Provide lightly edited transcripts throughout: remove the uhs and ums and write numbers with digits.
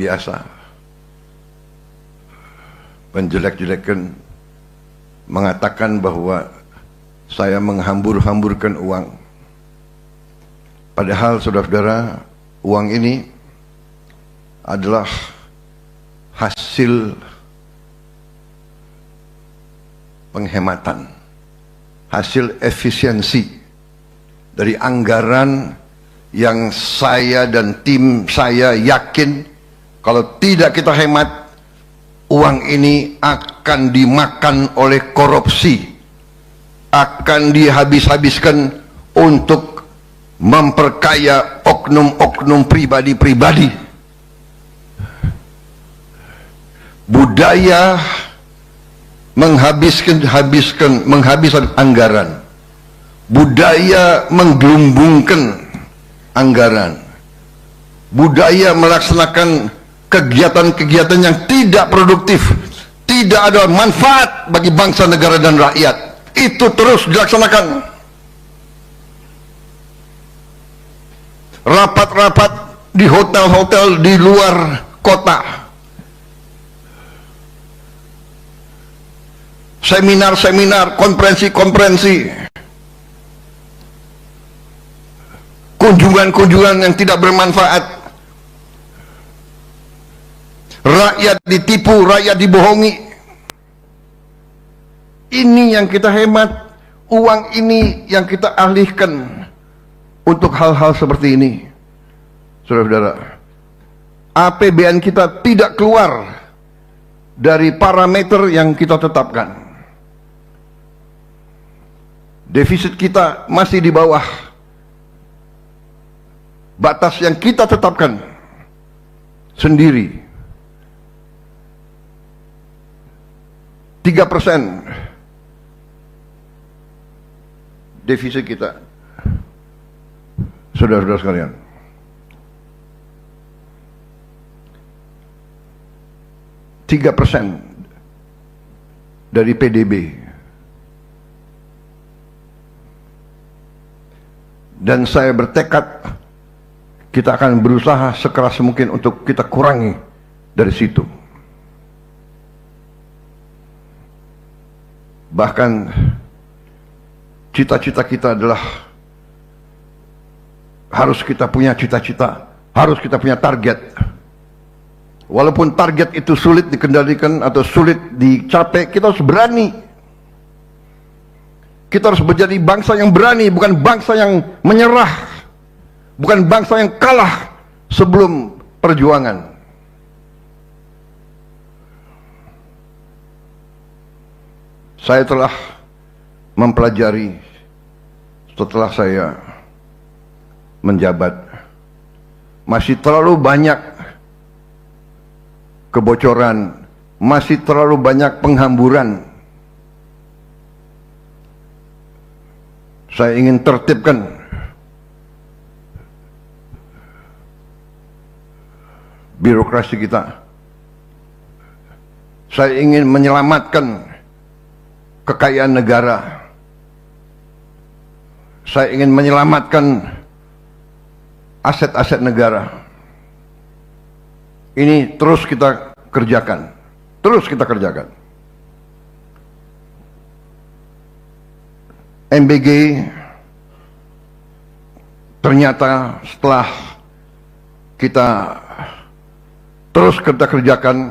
biasa menjelek-jelekan, mengatakan bahwa saya menghambur-hamburkan uang. Padahal saudara-saudara, uang ini adalah hasil penghematan, hasil efisiensi dari anggaran yang saya dan tim saya yakin kalau tidak kita hemat, uang ini akan dimakan oleh korupsi, akan dihabis-habiskan untuk memperkaya oknum-oknum pribadi-pribadi. Budaya menghabiskan anggaran, budaya menggelumbungkan anggaran, budaya melaksanakan kegiatan-kegiatan yang tidak produktif, tidak ada manfaat bagi bangsa, negara, dan rakyat, itu terus dilaksanakan. Rapat-rapat di hotel-hotel di luar kota, seminar-seminar, konferensi-konferensi, kunjungan-kunjungan yang tidak bermanfaat. Rakyat ditipu, rakyat dibohongi. Ini yang kita hemat, uang ini yang kita alihkan untuk hal-hal seperti ini. Saudara-saudara, APBN kita tidak keluar dari parameter yang kita tetapkan. Defisit kita masih di bawah batas yang kita tetapkan sendiri. 3% defisit kita, saudara-saudara sekalian. %3 dari PDB. Dan saya bertekad kita akan berusaha sekeras mungkin untuk kita kurangi dari situ. Bahkan cita-cita kita adalah harus kita punya cita-cita, harus kita punya target. Walaupun target itu sulit dikendalikan atau sulit dicapai, kita harus berani. Kita harus menjadi bangsa yang berani, bukan bangsa yang menyerah, bukan bangsa yang kalah sebelum perjuangan. Saya telah mempelajari setelah saya menjabat, masih terlalu banyak kebocoran, masih terlalu banyak penghamburan. Saya ingin tertibkan birokrasi kita. Saya ingin menyelamatkan kekayaan negara. Saya ingin menyelamatkan aset-aset negara. Ini terus kita kerjakan. Terus kita kerjakan. MBG ternyata setelah kita terus kita kerjakan,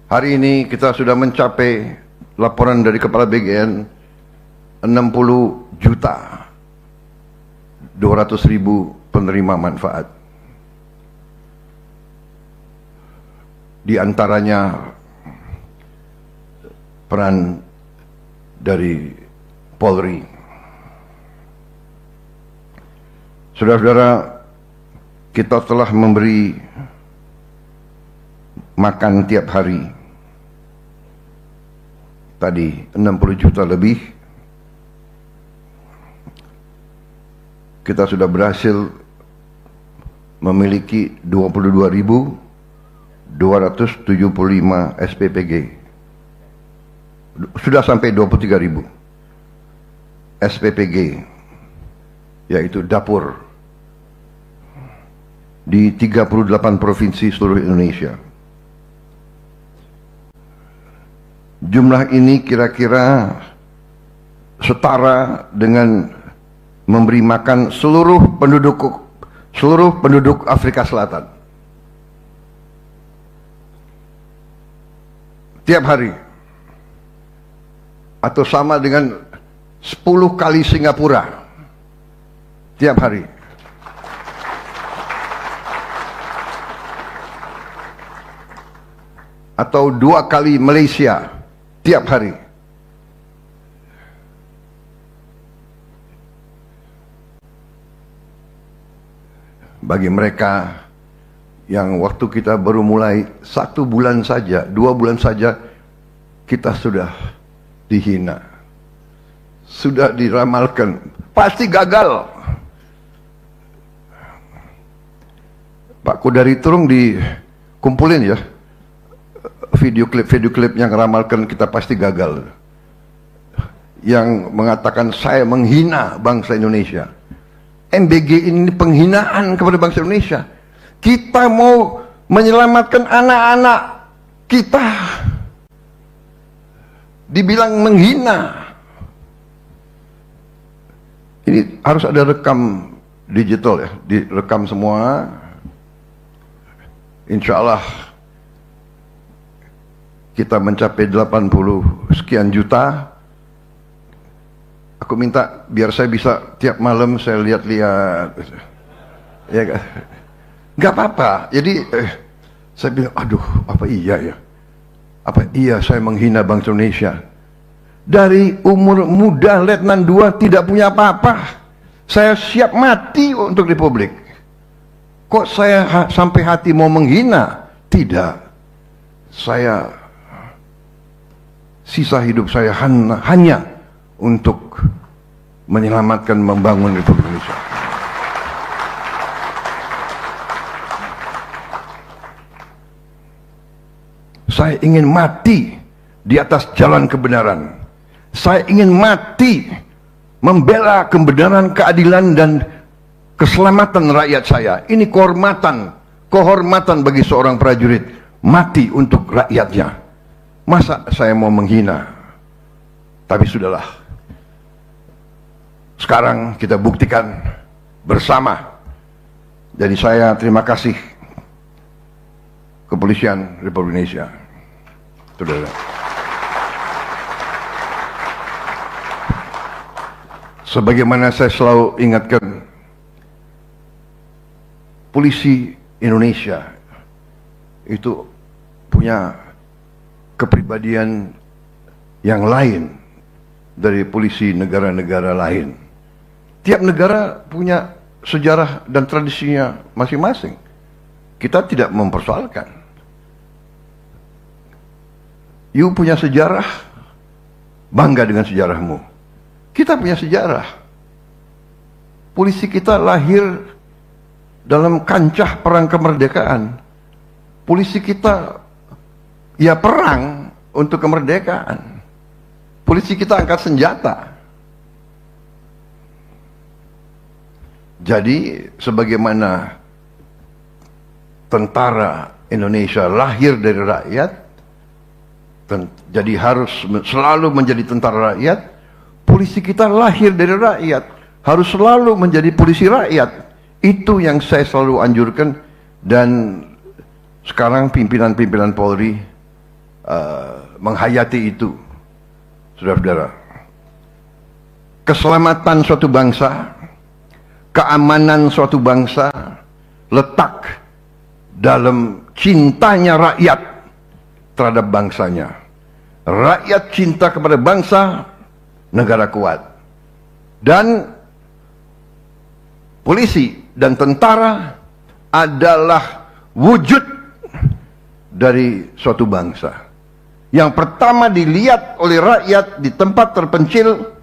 hari ini kita sudah mencapai laporan dari Kepala BGN 60.200.000 penerima manfaat. Di antaranya peran dari Polri. Saudara-saudara, kita telah memberi makan tiap hari. Tadi 60 juta lebih. Kita sudah berhasil memiliki 22.275 SPPG. Sudah sampai 23.000 SPPG, yaitu dapur di 38 provinsi seluruh Indonesia. Jumlah ini kira-kira setara dengan memberi makan seluruh penduduk Afrika Selatan. Tiap hari. Atau sama dengan 10 kali Singapura. Tiap hari. Atau 2 kali Malaysia. Tiap hari. Bagi mereka yang waktu kita baru mulai 1 bulan saja, 2 bulan saja, kita sudah dihina, sudah diramalkan, pasti gagal. Pak Kodari Turung dikumpulin ya, video klip yang ramalkan kita pasti gagal, yang mengatakan saya menghina bangsa Indonesia. MBG ini penghinaan kepada bangsa Indonesia. Kita mau menyelamatkan anak-anak kita, dibilang menghina. Ini harus ada rekam digital ya, direkam semua. Insya Allah kita mencapai 80 sekian juta. Aku minta biar saya bisa tiap malam saya lihat-lihat, ya kan? Gak apa-apa. Jadi saya bilang, aduh, apa iya ya? Apa iya saya menghina bangsa Indonesia? Dari umur muda Letnan 2 tidak punya apa-apa. Saya siap mati untuk Republik. Kok saya sampai hati mau menghina? Tidak. Saya sisa hidup saya hanya untuk menyelamatkan, membangun Republik Indonesia. Saya ingin mati di atas jalan kebenaran. Saya ingin mati membela kebenaran, keadilan, dan keselamatan rakyat saya. Ini kehormatan bagi seorang prajurit mati untuk rakyatnya. Masa saya mau menghina? Tapi sudahlah. Sekarang kita buktikan bersama. Jadi saya terima kasih Kepolisian Republik Indonesia. Saudara. Sebagaimana saya selalu ingatkan, polisi Indonesia itu punya kepribadian yang lain dari polisi negara-negara lain. Tiap negara punya sejarah dan tradisinya masing-masing. Kita tidak mempersoalkan. You punya sejarah, bangga dengan sejarahmu. Kita punya sejarah. Polisi kita lahir dalam kancah perang kemerdekaan. Polisi kita ya perang untuk kemerdekaan. Polisi kita angkat senjata. Jadi sebagaimana tentara Indonesia lahir dari rakyat, jadi harus selalu menjadi tentara rakyat. Polisi kita lahir dari rakyat, harus selalu menjadi polisi rakyat. Itu yang saya selalu anjurkan, dan sekarang pimpinan-pimpinan Polri menghayati itu. Saudara-saudara, keselamatan suatu bangsa, keamanan suatu bangsa letak dalam cintanya rakyat terhadap bangsanya. Rakyat cinta kepada bangsa, negara kuat. Dan polisi dan tentara adalah wujud dari suatu bangsa. Yang pertama dilihat oleh rakyat di tempat terpencil,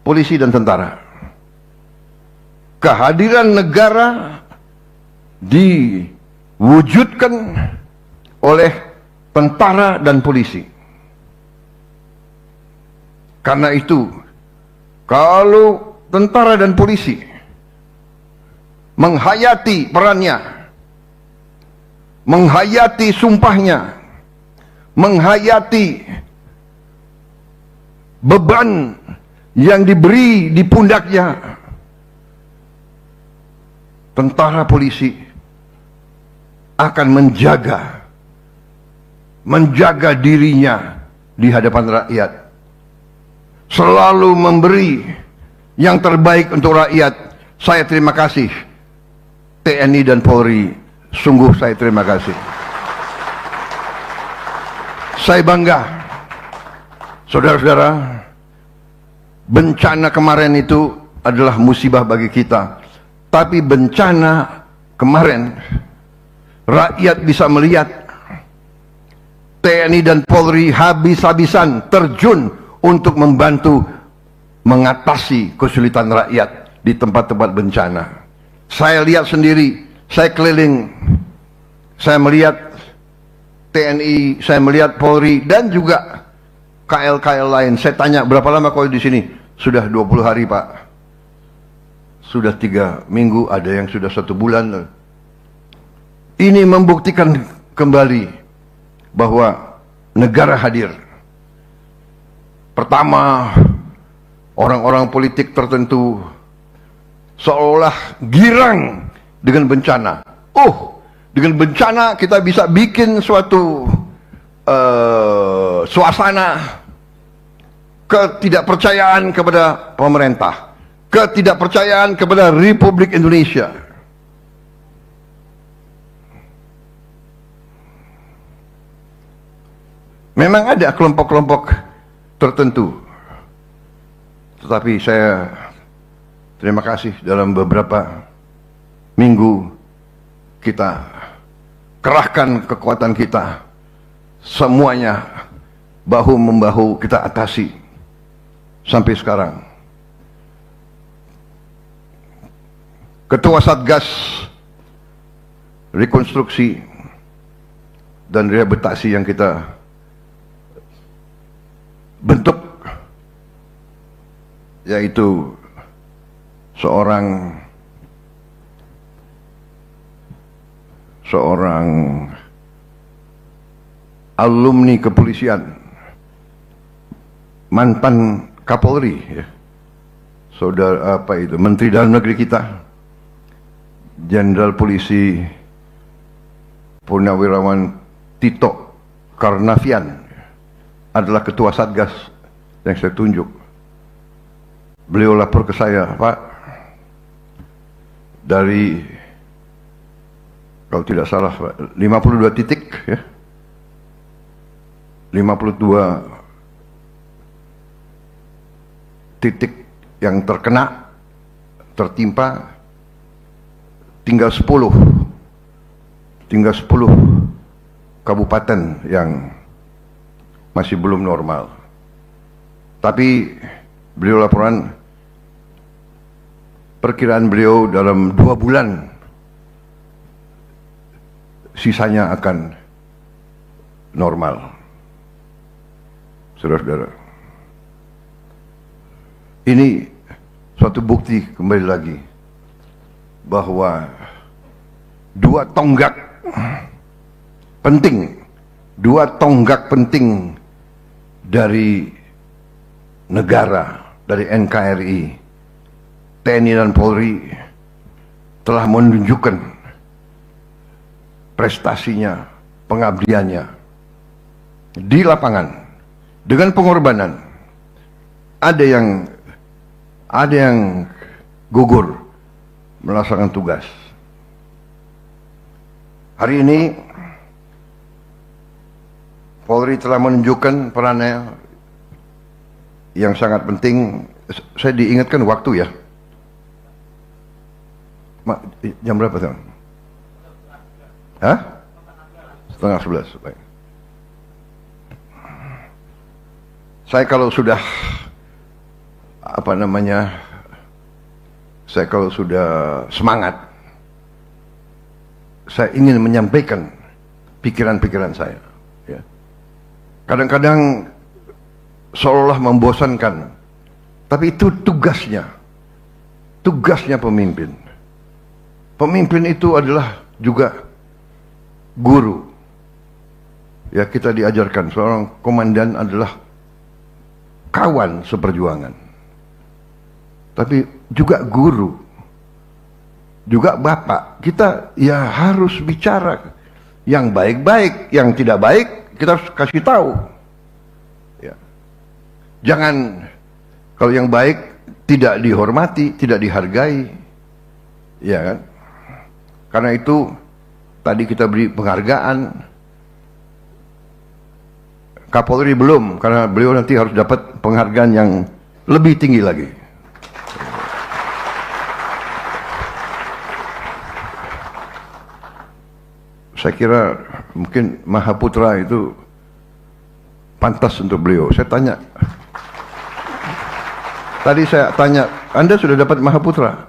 polisi dan tentara. Kehadiran negara diwujudkan oleh tentara dan polisi. Karena itu, kalau tentara dan polisi menghayati perannya menghayati sumpahnya, menghayati beban yang diberi di pundaknya. Tentara polisi akan menjaga dirinya di hadapan rakyat, selalu memberi yang terbaik untuk rakyat. Saya terima kasih TNI dan Polri, sungguh saya terima kasih. Saya bangga, saudara-saudara. Bencana kemarin itu adalah musibah bagi kita, tapi bencana kemarin rakyat bisa melihat TNI dan Polri habis-habisan terjun untuk membantu mengatasi kesulitan rakyat di tempat-tempat bencana. Saya lihat sendiri, saya keliling, saya melihat TNI, saya melihat Polri, dan juga KL-KL lain. Saya tanya, berapa lama kau di sini? Sudah 20 hari, Pak. Sudah 3 minggu, ada yang sudah 1 bulan. Ini membuktikan kembali bahwa negara hadir. Pertama, orang-orang politik tertentu seolah girang dengan bencana. Oh, dengan bencana kita bisa bikin suatu suasana ketidakpercayaan kepada pemerintah, ketidakpercayaan kepada Republik Indonesia. Memang ada kelompok-kelompok tertentu, tetapi saya terima kasih dalam beberapa minggu kita kerahkan kekuatan kita, semuanya bahu-membahu kita atasi sampai sekarang. Ketua Satgas Rekonstruksi dan Rehabilitasi yang kita bentuk, yaitu seorang alumni kepolisian, mantan Kapolri, ya. Saudara Menteri Dalam Negeri kita, Jenderal Polisi Purnawirawan Tito Karnavian adalah ketua Satgas yang saya tunjuk. Beliau lapor ke saya, Pak, dari, kalau tidak salah, 52 titik, ya, 52 titik yang tertimpa, tinggal 10 kabupaten yang masih belum normal. Tapi beliau laporan, perkiraan beliau dalam 2 bulan sisanya akan normal. Saudara-saudara, ini suatu bukti kembali lagi bahwa 2 tonggak penting dari negara, dari NKRI, TNI dan Polri telah menunjukkan prestasinya, pengabdiannya di lapangan dengan pengorbanan. Ada yang gugur melaksanakan tugas. Hari ini Polri telah menunjukkan perannya yang sangat penting. Saya diingatkan waktu, ya. Jam berapa, Tuan? Hah? 10:30. Baik. Saya kalau sudah semangat, saya ingin menyampaikan pikiran-pikiran saya. Ya. Kadang-kadang seolah membosankan, tapi itu tugasnya pemimpin. Pemimpin itu adalah juga guru. Ya, kita diajarkan seorang komandan adalah kawan seperjuangan. Tapi juga guru. Juga bapak. Kita ya harus bicara yang baik-baik, yang tidak baik kita harus kasih tahu. Ya. Jangan kalau yang baik tidak dihormati, tidak dihargai. Ya kan? Karena itu tadi kita beri penghargaan. Kapolri belum, karena beliau nanti harus dapat penghargaan yang lebih tinggi lagi. Saya kira mungkin Mahaputra itu pantas untuk beliau. Saya tanya, tadi saya tanya, Anda sudah dapat Mahaputra?